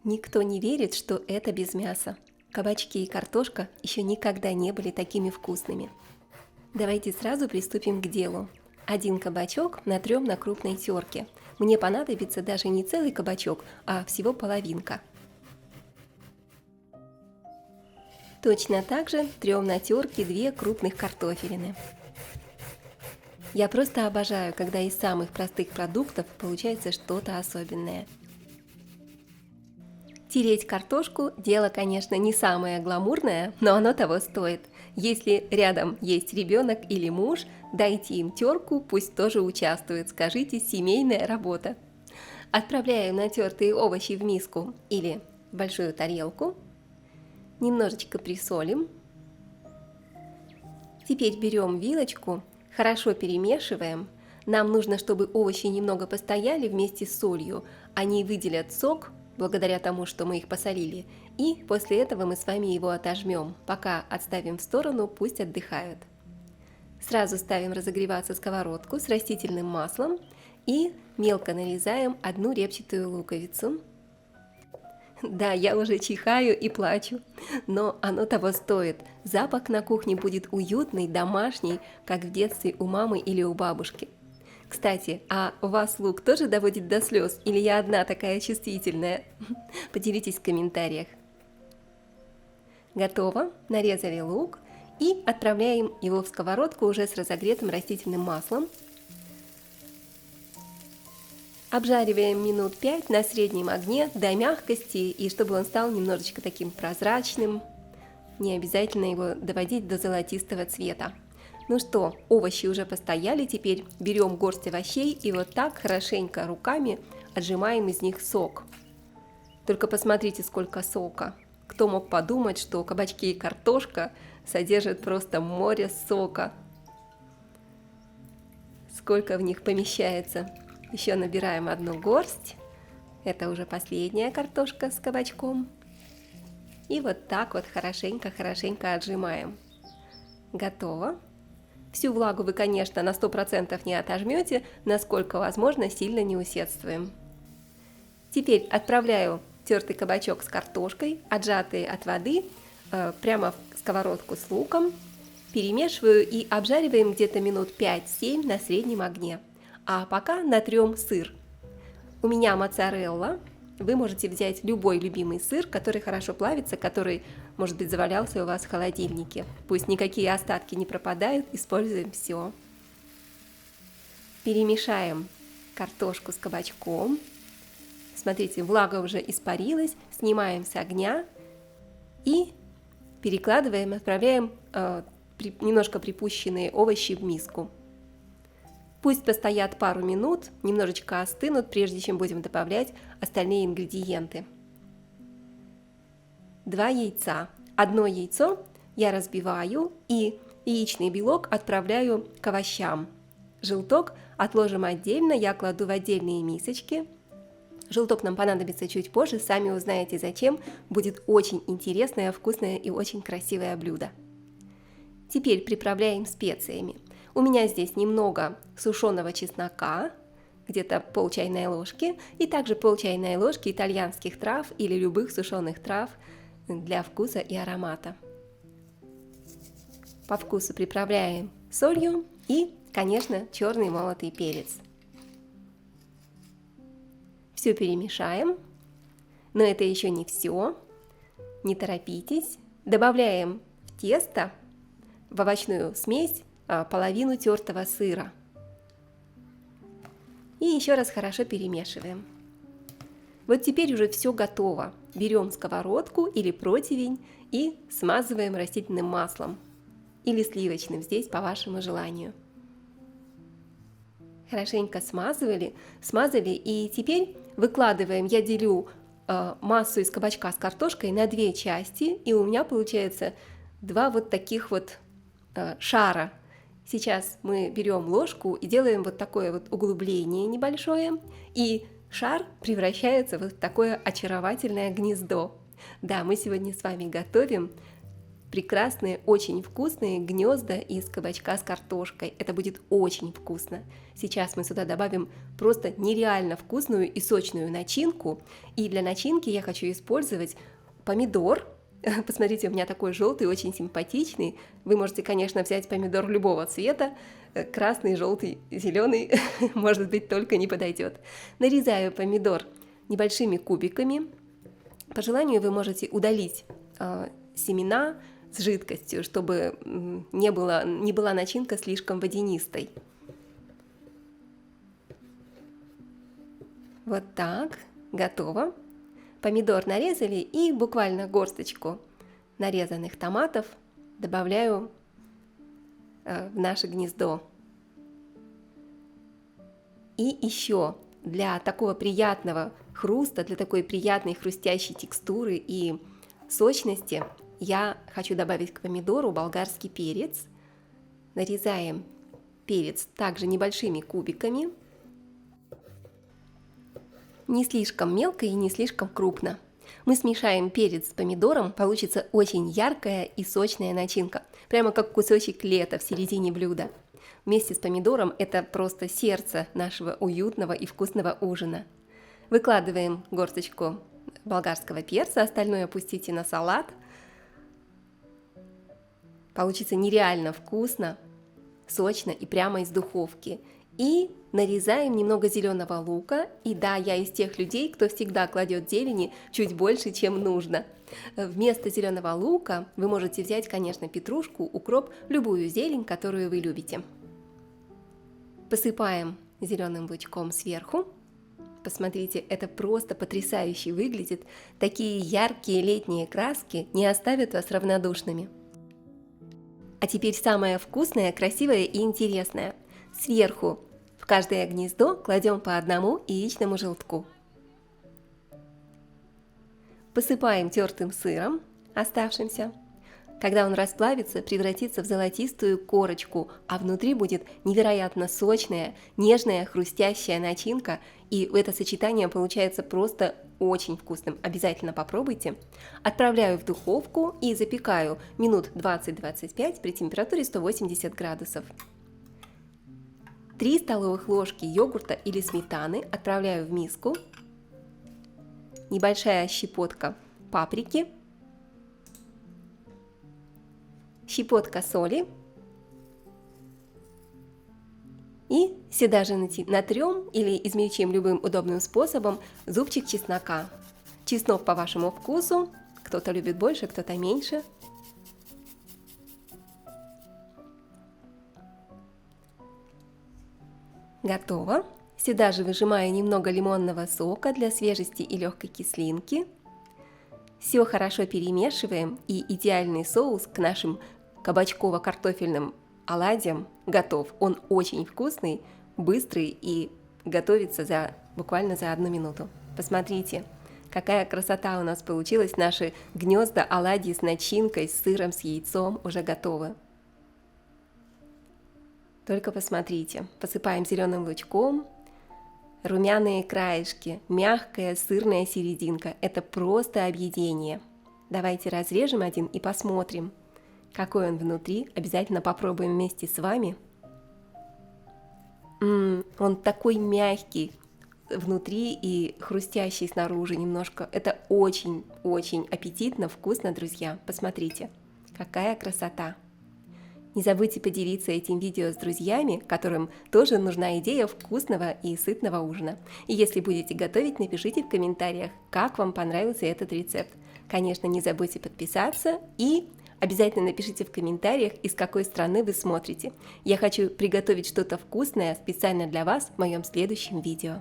Никто не верит, что это без мяса. Кабачки и картошка еще никогда не были такими вкусными. Давайте сразу приступим к делу. Один кабачок натрем на крупной терке. Мне понадобится даже не целый кабачок, а всего половинка. Точно так же трем на терке 2 крупных картофелины. Я просто обожаю, когда из самых простых продуктов получается что-то особенное. Тереть картошку – дело, конечно, не самое гламурное, но оно того стоит. Если рядом есть ребенок или муж, дайте им терку, пусть тоже участвует, скажите «семейная работа». Отправляем натертые овощи в миску или в большую тарелку. Немножечко присолим. Теперь берем вилочку, хорошо перемешиваем. Нам нужно, чтобы овощи немного постояли вместе с солью, они выделят сок, благодаря тому, что мы их посолили, и после этого мы с вами его отожмем, пока отставим в сторону, пусть отдыхают. Сразу ставим разогреваться сковородку с растительным маслом и мелко нарезаем 1 репчатую луковицу. Да, я уже чихаю и плачу, но оно того стоит. Запах на кухне будет уютный, домашний, как в детстве у мамы или у бабушки. Кстати, а вас лук тоже доводит до слез, или я одна такая чувствительная? Поделитесь в комментариях. Готово, нарезали лук и отправляем его в сковородку уже с разогретым растительным маслом. Обжариваем минут 5 на среднем огне до мягкости, и чтобы он стал немножечко таким прозрачным. Не обязательно его доводить до золотистого цвета. Ну что, овощи уже постояли, теперь берем горсть овощей и вот так хорошенько руками отжимаем из них сок. Только посмотрите, сколько сока. Кто мог подумать, что кабачки и картошка содержат просто море сока. Сколько в них помещается. Еще набираем 1 горсть. Это уже последняя картошка с кабачком. И вот так вот хорошенько отжимаем. Готово. Всю влагу вы, конечно, на 100% не отожмете, насколько возможно, сильно не усердствуем. Теперь отправляю тертый кабачок с картошкой, отжатые от воды, прямо в сковородку с луком. Перемешиваю и обжариваем где-то минут 5-7 на среднем огне. А пока натрем сыр. У меня моцарелла. Вы можете взять любой любимый сыр, который хорошо плавится, который, может быть, завалялся у вас в холодильнике. Пусть никакие остатки не пропадают, используем все. Перемешаем картошку с кабачком. Смотрите, влага уже испарилась, снимаем с огня и перекладываем, отправляем немножко припущенные овощи в миску. Пусть постоят пару минут, немножечко остынут, прежде чем будем добавлять остальные ингредиенты. 2 яйца. 1 яйцо я разбиваю и яичный белок отправляю к овощам. Желток отложим отдельно, я кладу в отдельные мисочки. Желток нам понадобится чуть позже, сами узнаете зачем. Будет очень интересное, вкусное и очень красивое блюдо. Теперь приправляем специями. У меня здесь немного сушеного чеснока, где-то пол чайной ложки, и также пол чайной ложки итальянских трав или любых сушеных трав для вкуса и аромата. По вкусу приправляем солью и, конечно, черный молотый перец. Все перемешаем, но это еще не все. Не торопитесь. Добавляем в тесто, в овощную смесь, половину тертого сыра. И еще раз хорошо перемешиваем. Вот теперь уже все готово. Берем сковородку или противень и смазываем растительным маслом или сливочным, здесь по вашему желанию. Хорошенько смазали, и теперь выкладываем, я делю массу из кабачка с картошкой на 2 части, и у меня получается 2 вот таких вот шара. Сейчас мы берем ложку и делаем вот такое вот углубление небольшое, и шар превращается в вот такое очаровательное гнездо. Да, мы сегодня с вами готовим прекрасные, очень вкусные гнезда из кабачка с картошкой. Это будет очень вкусно. Сейчас мы сюда добавим просто нереально вкусную и сочную начинку. И для начинки я хочу использовать помидор. Посмотрите, у меня такой желтый, очень симпатичный. Вы можете, конечно, взять помидор любого цвета. Красный, желтый, зеленый, может быть, только не подойдет. Нарезаю помидор небольшими кубиками. По желанию вы можете удалить семена с жидкостью, чтобы не была начинка слишком водянистой. Вот так, готово. Помидор нарезали, и буквально горсточку нарезанных томатов добавляю в наше гнездо. И еще для такого приятного хруста, для такой приятной хрустящей текстуры и сочности я хочу добавить к помидору болгарский перец. Нарезаем перец также небольшими кубиками. Не слишком мелко и не слишком крупно. Мы смешаем перец с помидором, получится очень яркая и сочная начинка, прямо как кусочек лета в середине блюда. Вместе с помидором это просто сердце нашего уютного и вкусного ужина. Выкладываем горсточку болгарского перца, остальное опустите на салат. Получится нереально вкусно, сочно и прямо из духовки. И нарезаем немного зеленого лука. И да, я из тех людей, кто всегда кладет зелени чуть больше, чем нужно. Вместо зеленого лука вы можете взять, конечно, петрушку, укроп, любую зелень, которую вы любите. Посыпаем зеленым лучком сверху. Посмотрите, это просто потрясающе выглядит. Такие яркие летние краски не оставят вас равнодушными. А теперь самое вкусное, красивое и интересное. Сверху в каждое гнездо кладем по одному яичному желтку. Посыпаем тертым сыром, оставшимся. Когда он расплавится, превратится в золотистую корочку, а внутри будет невероятно сочная, нежная, хрустящая начинка, и это сочетание получается просто очень вкусным. Обязательно попробуйте. Отправляю в духовку и запекаю минут 20-25 при температуре 180 градусов. 3 столовых ложки йогурта или сметаны отправляю в миску. Небольшая щепотка паприки. Щепотка соли. И сюда же натрем или измельчим любым удобным способом зубчик чеснока. Чеснок по вашему вкусу. Кто-то любит больше, кто-то меньше. Готово. Сюда же выжимаю немного лимонного сока для свежести и легкой кислинки. Все хорошо перемешиваем, и идеальный соус к нашим кабачково-картофельным оладьям готов. Он очень вкусный, быстрый и готовится буквально за 1 минуту. Посмотрите, какая красота у нас получилась. Наши гнезда оладьи с начинкой, с сыром, с яйцом уже готовы. Только посмотрите, посыпаем зеленым лучком. Румяные краешки, мягкая сырная серединка – это просто объедение. Давайте разрежем один и посмотрим, какой он внутри. Обязательно попробуем вместе с вами. Он такой мягкий внутри и хрустящий снаружи немножко. Это очень-очень аппетитно, вкусно, друзья. Посмотрите, какая красота! Не забудьте поделиться этим видео с друзьями, которым тоже нужна идея вкусного и сытного ужина. И если будете готовить, напишите в комментариях, как вам понравился этот рецепт. Конечно, не забудьте подписаться и обязательно напишите в комментариях, из какой страны вы смотрите. Я хочу приготовить что-то вкусное специально для вас в моем следующем видео.